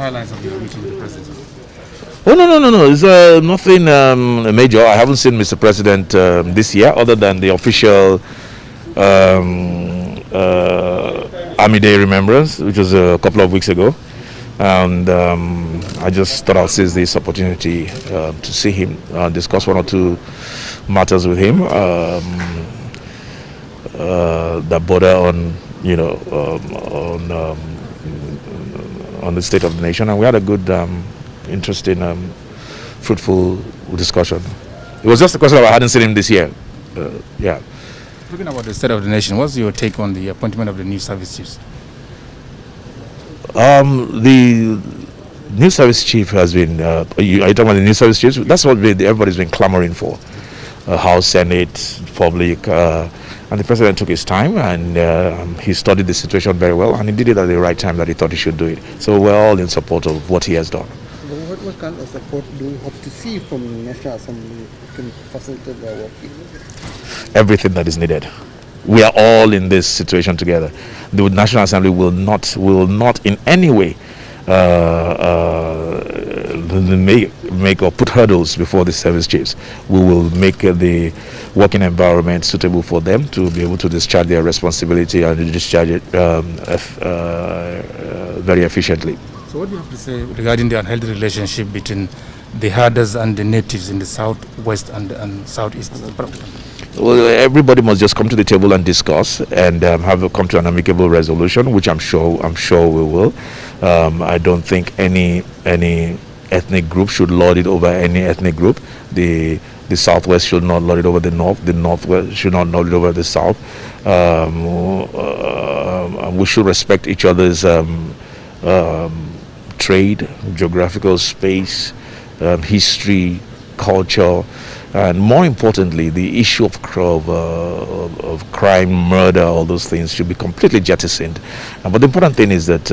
highlights of your meeting with the president? Oh, no. It's nothing major. I haven't seen Mr. President this year, other than the official Army Day remembrance, which was a couple of weeks ago. And I just thought I'll seize this opportunity to see him, discuss one or two matters with him that border on, on the state of the nation. And we had a good, interesting, fruitful discussion. It was just a question of I hadn't seen him this year. Yeah. Talking about the state of the nation, what's your take on the appointment of the new service chiefs? The new service chief has been. Are you talking about the new service chiefs? That's what everybody's been clamoring for. House, Senate, public, and the president took his time and he studied the situation very well, and he did it at the right time that he thought he should do it. So we're all in support of what he has done. What kind of support do you hope to see from the National Assembly to facilitate their work? Everything that is needed. We are all in this situation together. The National Assembly will not in any way make or put hurdles before the service chiefs. We will make the working environment suitable for them to be able to discharge their responsibility and discharge it very efficiently. So what do you have to say regarding the unhealthy relationship between the herders and the natives in the southwest and southeast? Well, everybody must just come to the table and discuss and come to an amicable resolution, which I'm sure we will. I don't think any ethnic group should lord it over any ethnic group. The southwest should not lord it over the north. The northwest should not lord it over the south. We should respect each other's trade, geographical space, history, culture. And more importantly, the issue of crime, murder, all those things should be completely jettisoned. But the important thing is that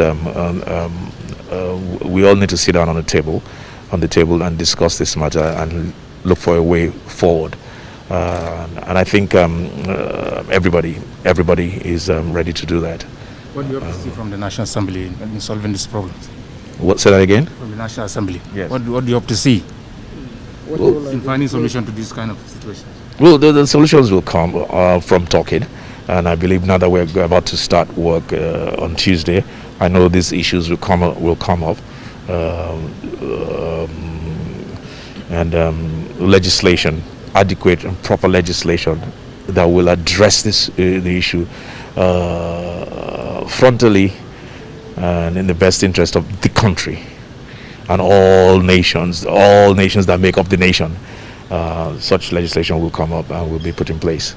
we all need to sit down on the table and discuss this matter and look for a way forward. And I think everybody is ready to do that. What do you have to see from the National Assembly in solving this problem? Say that again? From the National Assembly. Yes. What do you hope to see? In finding solution to this kind of situation? Well, the solutions will come from talking, and I believe now that we're about to start work on Tuesday, I know these issues will come up, and legislation, adequate and proper legislation that will address the issue frontally and in the best interest of the country and all nations that make up the nation. Such legislation will come up and will be put in place.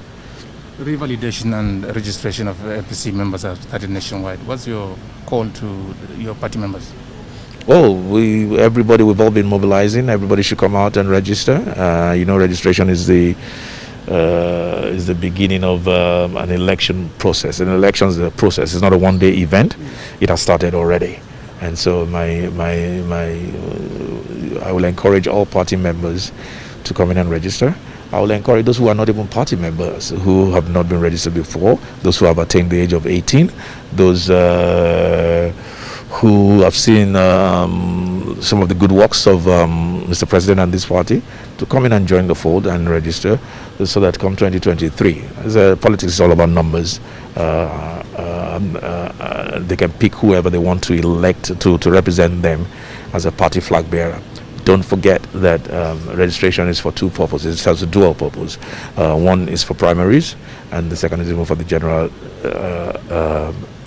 Revalidation and registration of APC members are started nationwide. What's your call to your party members? Well, everybody, we've all been mobilizing. Everybody should come out and register. Registration is the beginning of an election process. An election is a process. It's not a one-day event. It has started already. And so I will encourage all party members to come in and register. I will encourage those who are not even party members, who have not been registered before, those who have attained the age of 18, those who have seen some of the good works of Mr. President and this party, to come in and join the fold and register, so that come 2023, politics is all about numbers. They can pick whoever they want to elect to represent them as a party flag bearer. Don't forget that registration is for two purposes. It has a dual purpose. One is for primaries, and the second is even for the general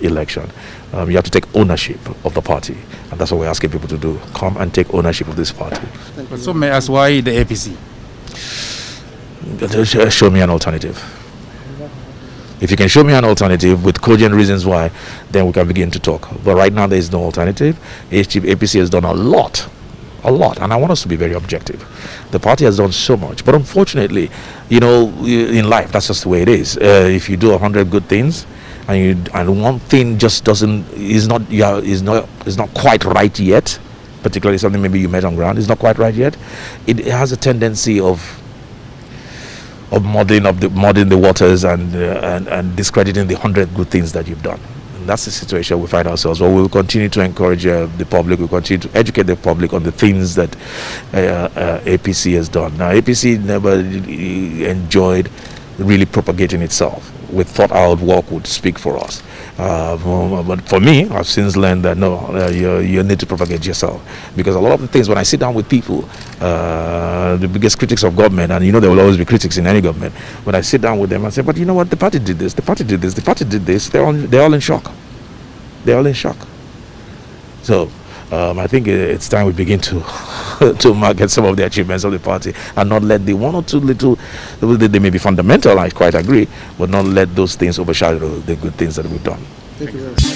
election. You have to take ownership of the party, and that's what we're asking people to do. Come and take ownership of this party. But some may ask, why the APC? Show me an alternative. If you can show me an alternative with cogent reasons why, then we can begin to talk. But right now there is no alternative. APC has done a lot, and I want us to be very objective. The party has done so much, but unfortunately, in life, that's just the way it is. If you do 100 good things, and one thing just is not quite right yet, particularly something maybe you met on ground, is not quite right yet, it has a tendency of muddying the waters and discrediting the 100 good things that you've done. That's the situation we find ourselves. But we'll continue to encourage the public. We'll continue to educate the public on the things that APC has done. Now, APC never enjoyed really propagating itself. We thought our work would speak for us. But for me, I've since learned that no, you need to propagate yourself, because a lot of the things, when I sit down with people, the biggest critics of government, and there will always be critics in any government, when I sit down with them and say, but you know what, the party did this, the party did this, the party did this, they're all in shock. They're all in shock. So I think it's time we begin to to market some of the achievements of the party, and not let the one or two little, they may be fundamental, I quite agree, but not let those things overshadow the good things that we've done. Thank you very much.